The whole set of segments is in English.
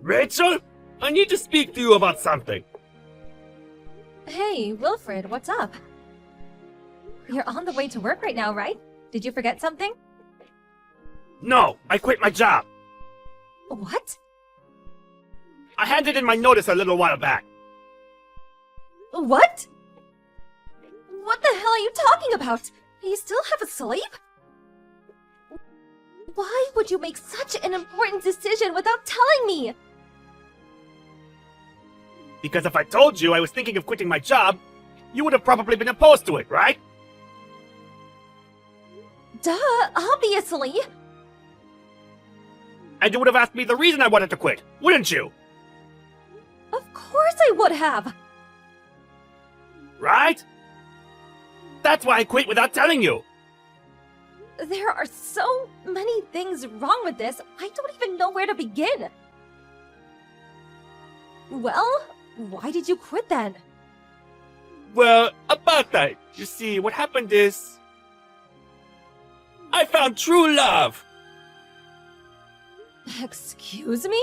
Rachel, I need to speak to you about something. Hey, Wilfred, what's up? You're on the way to work right now, right? Did you forget something? No, I quit my job. What? I handed in my notice a little while back. What? What the hell are you talking about? You still have a slave? Why would you make such an important decision without telling me? Because if I told you I was thinking of quitting my job, you would have probably been opposed to it, right? Duh, obviously. And you would have asked me the reason I wanted to quit, wouldn't you? Of course I would have. Right? That's why I quit without telling you. There are so many things wrong with this, I don't even know where to begin. Well, why did you quit then? Well, about that. You see, what happened is... I found true love! Excuse me?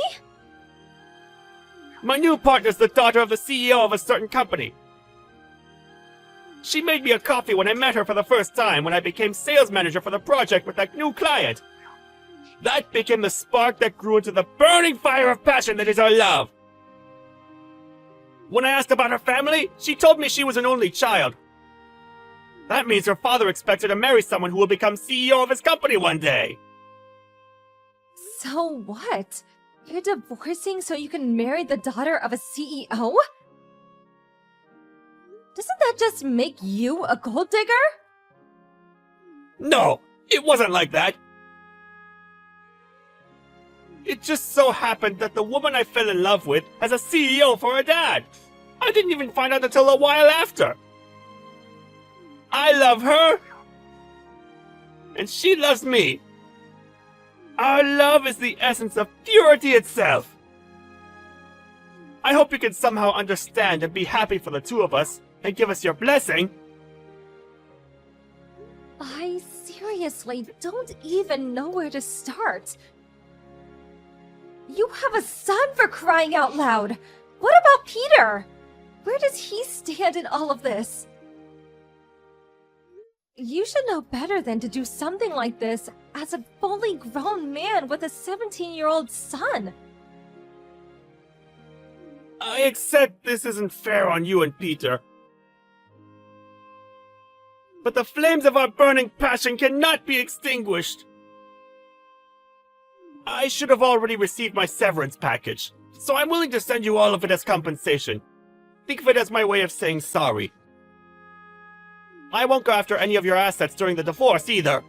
My new partner's the daughter of the CEO of a certain company. She made me a coffee when I met her for the first time when I became sales manager for the project with that new client. That became the spark that grew into the burning fire of passion that is our love. When I asked about her family, she told me she was an only child. That means her father expects her to marry someone who will become CEO of his company one day. So what? You're divorcing so you can marry the daughter of a CEO? Doesn't that just make you a gold digger? No, it wasn't like that. It just so happened that the woman I fell in love with has a CEO for her dad. I didn't even find out until a while after. I love her, and she loves me. Our love is the essence of purity itself. I hope you can somehow understand and be happy for the two of us, and give us your blessing. I seriously don't even know where to start. You have a son, for crying out loud! What about Peter? Where does he stand in all of this? You should know better than to do something like this as a fully grown man with a 17-year-old son. I accept this isn't fair on you and Peter. But the flames of our burning passion cannot be extinguished. I should have already received my severance package, so I'm willing to send you all of it as compensation. Think of it as my way of saying sorry. I won't go after any of your assets during the divorce either.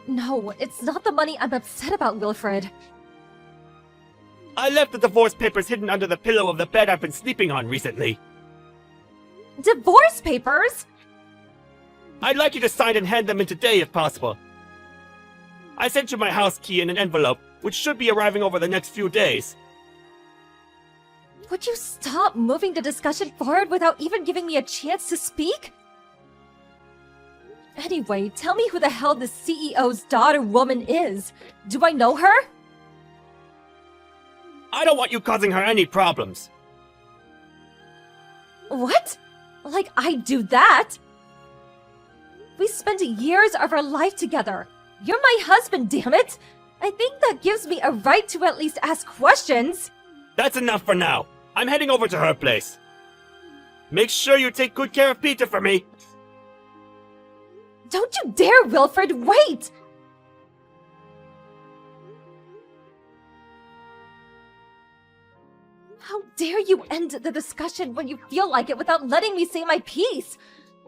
No, it's not the money I'm upset about, Wilfred. I left the divorce papers hidden under the pillow of the bed I've been sleeping on recently. Divorce papers? I'd like you to sign and hand them in today if possible. I sent you my house key in an envelope, which should be arriving over the next few days. Would you stop moving the discussion forward without even giving me a chance to speak? Anyway, tell me who the hell this CEO's daughter woman is. Do I know her? I don't want you causing her any problems. What? Like I'd do that? We spent years of our life together. You're my husband, damn it! I think that gives me a right to at least ask questions. That's enough for now. I'm heading over to her place. Make sure you take good care of Peter for me. Don't you dare, Wilfred! Wait! How dare you end the discussion when you feel like it without letting me say my piece?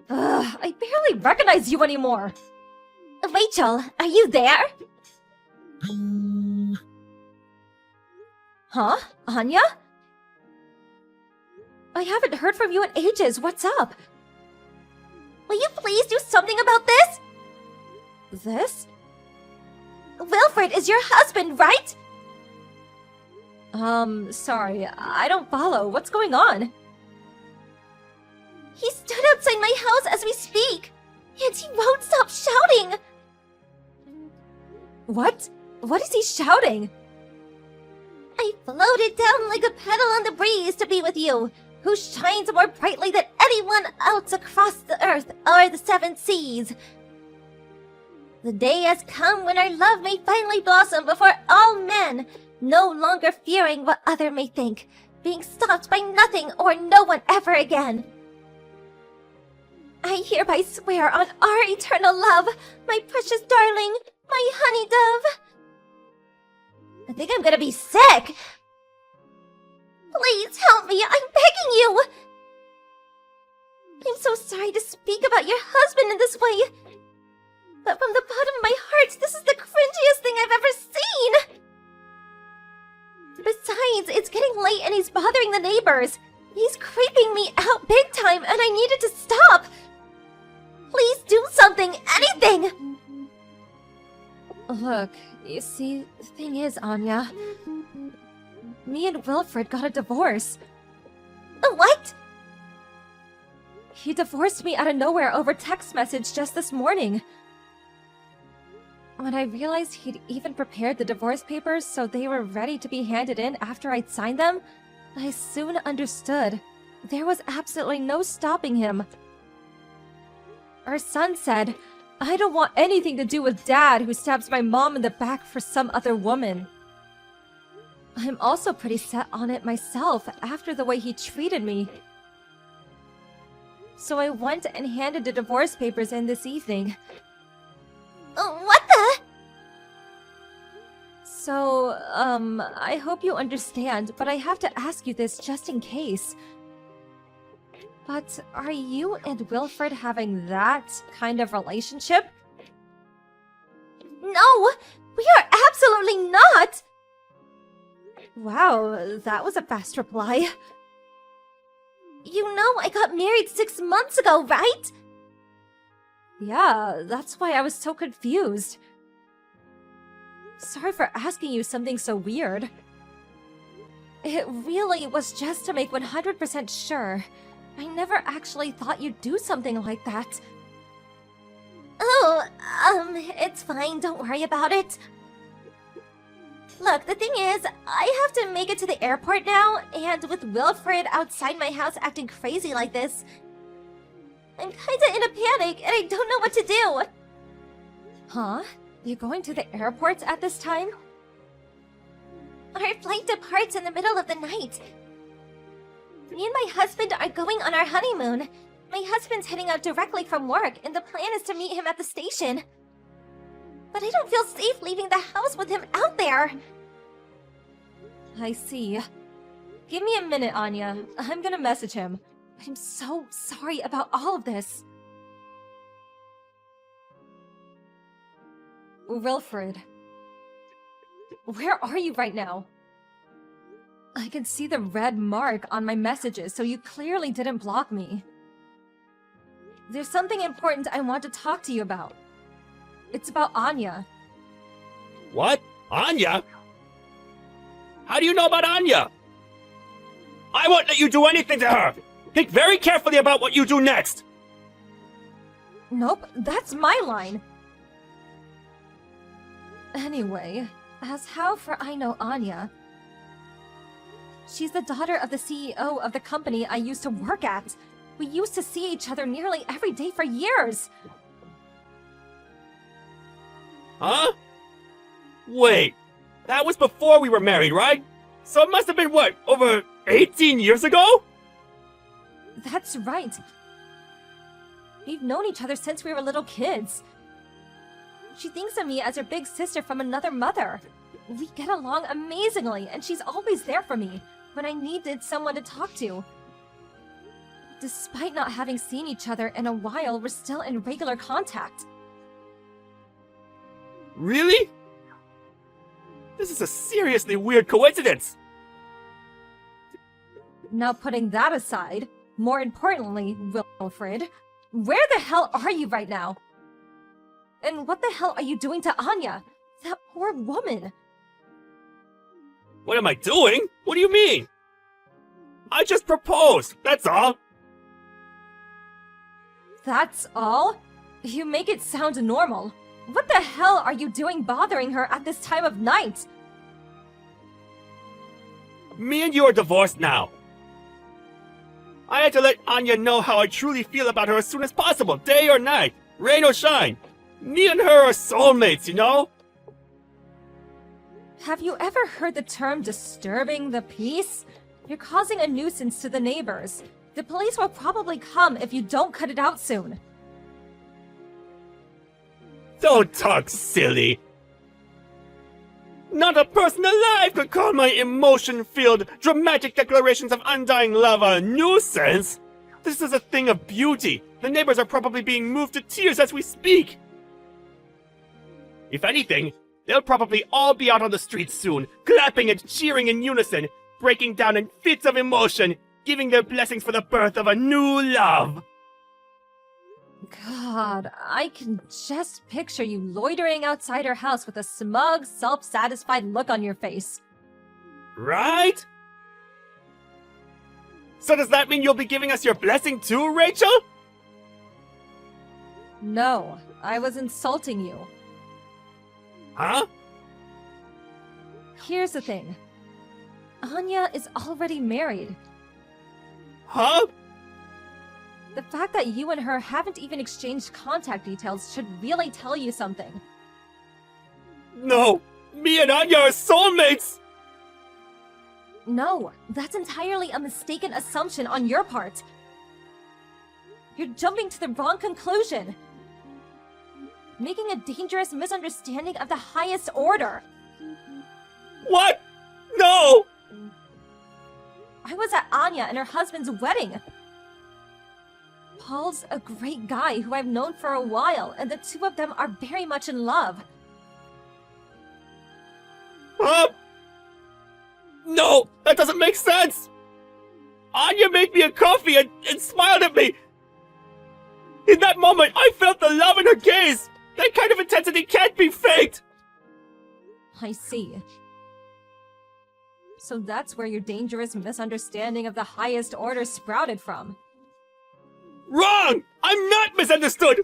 Ugh, I barely recognize you anymore. Rachel, are you there? Huh? Anya? I haven't heard from you in ages. What's up? Will you please do something about this? This? Wilfred is your husband, right? Sorry, I don't follow. What's going on? He stood outside my house as we speak, and he won't stop shouting! What? What is he shouting? I floated down like a petal on the breeze to be with you, who shines more brightly than anyone else across the earth or the seven seas. The day has come when our love may finally blossom before all men, no longer fearing what other may think, being stopped by nothing or no one ever again. I hereby swear on our eternal love, my precious darling, my honey dove. I think I'm gonna be sick. Please help me, I'm begging you. I'm so sorry to speak about your husband in this way, but from the bottom of my heart, this is the cringiest thing I've ever seen. Besides, it's getting late and he's bothering the neighbors. He's creeping me out big time and I need it to stop. Please do something, anything! Look, you see, the thing is, Anya, me and Wilfred got a divorce. What? He divorced me out of nowhere over text message just this morning. When I realized he'd even prepared the divorce papers so they were ready to be handed in after I'd signed them, I soon understood. There was absolutely no stopping him. Our son said, I don't want anything to do with Dad who stabs my mom in the back for some other woman. I'm also pretty set on it myself after the way he treated me. So I went and handed the divorce papers in this evening. What the? So, I hope you understand, but I have to ask you this just in case. But are you and Wilfred having that kind of relationship? No! We are absolutely not! Wow, that was a fast reply. You know I got married 6 months ago, right? Yeah, that's why I was so confused. Sorry for asking you something so weird. It really was just to make 100% sure. I never actually thought you'd do something like that. Oh, it's fine, don't worry about it. Look, the thing is, I have to make it to the airport now, and with Wilfred outside my house acting crazy like this, I'm kinda in a panic, and I don't know what to do. Huh? You going to the airport at this time? Our flight departs in the middle of the night. Me and my husband are going on our honeymoon. My husband's heading out directly from work, and the plan is to meet him at the station. But I don't feel safe leaving the house with him out there. I see. Give me a minute, Anya. I'm gonna message him. I'm so sorry about all of this. Wilfred. Where are you right now? I can see the red mark on my messages, so you clearly didn't block me. There's something important I want to talk to you about. It's about Anya. What? Anya? How do you know about Anya? I won't let you do anything to her! Think very carefully about what you do next! Nope, that's my line. Anyway, as how for I know Anya, she's the daughter of the CEO of the company I used to work at. We used to see each other nearly every day for years. Huh? Wait, that was before we were married, right? So it must have been, what, over 18 years ago? That's right. We've known each other since we were little kids. She thinks of me as her big sister from another mother. We get along amazingly, and she's always there for me when I needed someone to talk to. Despite not having seen each other in a while, we're still in regular contact. Really? This is a seriously weird coincidence! Now putting that aside, more importantly, Wilfred, where the hell are you right now? And what the hell are you doing to Anya? That poor woman. What am I doing? What do you mean? I just proposed, that's all. That's all? You make it sound normal. What the hell are you doing bothering her at this time of night? Me and you are divorced now. I had to let Anya know how I truly feel about her as soon as possible, day or night, rain or shine. Me and her are soulmates, you know? Have you ever heard the term disturbing the peace? You're causing a nuisance to the neighbors. The police will probably come if you don't cut it out soon. Don't talk silly. Not a person alive could call my emotion-filled, dramatic declarations of undying love a nuisance. This is a thing of beauty. The neighbors are probably being moved to tears as we speak. If anything, they'll probably all be out on the streets soon, clapping and cheering in unison, breaking down in fits of emotion, giving their blessings for the birth of a new love. God, I can just picture you loitering outside her house with a smug, self-satisfied look on your face. Right? So does that mean you'll be giving us your blessing too, Rachel? No, I was insulting you. Huh? Here's the thing. Anya is already married. Huh? The fact that you and her haven't even exchanged contact details should really tell you something. No! Me and Anya are soulmates! No, that's entirely a mistaken assumption on your part. You're jumping to the wrong conclusion. Making a dangerous misunderstanding of the highest order. What? No! I was at Anya and her husband's wedding. Paul's a great guy who I've known for a while, and the two of them are very much in love. No, that doesn't make sense! Anya made me a coffee and smiled at me! In that moment, I felt the love in her gaze! That kind of intensity can't be faked! I see. So that's where your dangerous misunderstanding of the highest order sprouted from. Wrong! I'm not misunderstood!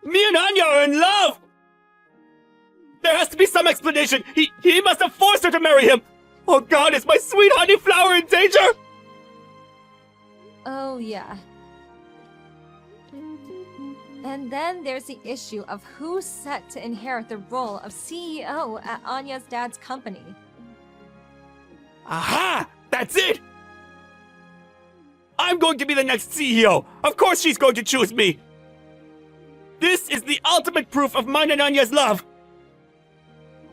Me and Anya are in love! There has to be some explanation! He must have forced her to marry him! Oh God, is my sweet honey flower in danger? Oh, yeah. And then there's the issue of who's set to inherit the role of CEO at Anya's dad's company. Aha! That's it! I'm going to be the next CEO! Of course she's going to choose me! This is the ultimate proof of mine and Anya's love!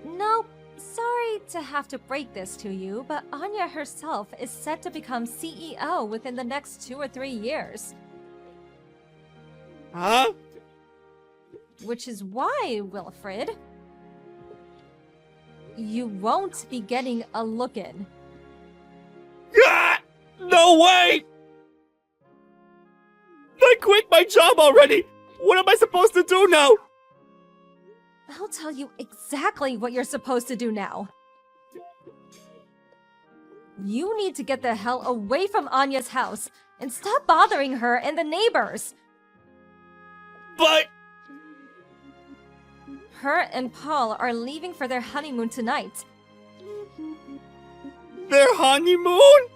Nope. Sorry to have to break this to you, but Anya herself is set to become CEO within the next 2 or 3 years. Huh? Which is why, Wilfred, you won't be getting a look-in. Ah! No way! I quit my job already! What am I supposed to do now? I'll tell you exactly what you're supposed to do now. You need to get the hell away from Anya's house and stop bothering her and the neighbors. But... Her and Paul are leaving for their honeymoon tonight. their honeymoon?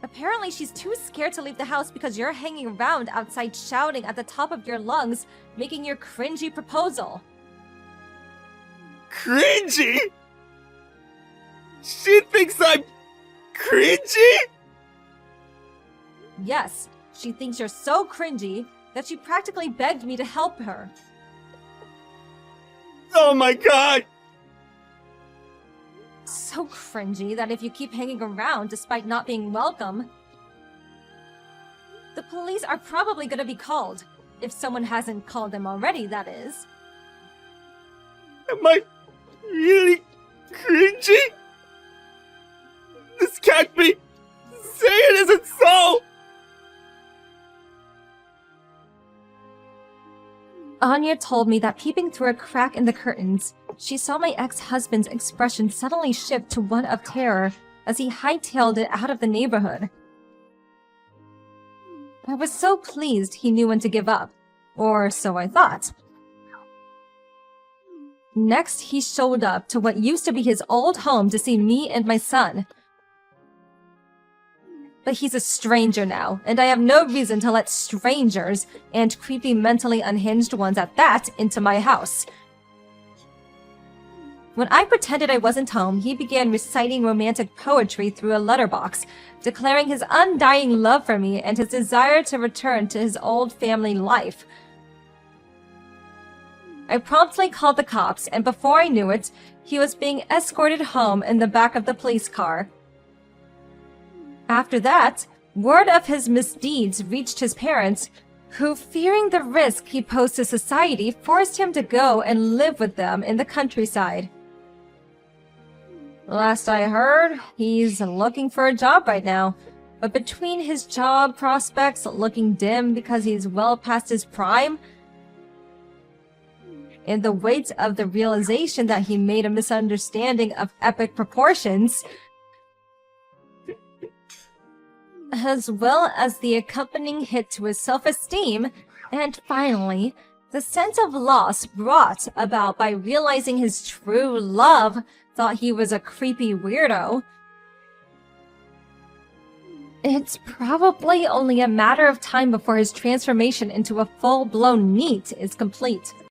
Apparently she's too scared to leave the house because you're hanging around outside shouting at the top of your lungs, making your cringy proposal. Cringy? She thinks I'm cringy? Yes, she thinks you're so cringy that she practically begged me to help her. Oh my god! So cringy that if you keep hanging around despite not being welcome, the police are probably gonna be called. If someone hasn't called them already, that is. Am I really cringy? This can't be! Say it isn't so! Anya told me that peeping through a crack in the curtains, she saw my ex-husband's expression suddenly shift to one of terror as he hightailed it out of the neighborhood. I was so pleased he knew when to give up, or so I thought. Next, he showed up to what used to be his old home to see me and my son. But he's a stranger now, and I have no reason to let strangers, and creepy mentally unhinged ones at that, into my house. When I pretended I wasn't home, he began reciting romantic poetry through a letterbox, declaring his undying love for me and his desire to return to his old family life. I promptly called the cops, and before I knew it, he was being escorted home in the back of the police car. After that, word of his misdeeds reached his parents, who, fearing the risk he posed to society, forced him to go and live with them in the countryside. Last I heard, he's looking for a job right now, but between his job prospects looking dim because he's well past his prime, and the weight of the realization that he made a misunderstanding of epic proportions, as well as the accompanying hit to his self-esteem, and finally, the sense of loss brought about by realizing his true love thought he was a creepy weirdo, it's probably only a matter of time before his transformation into a full-blown NEET is complete.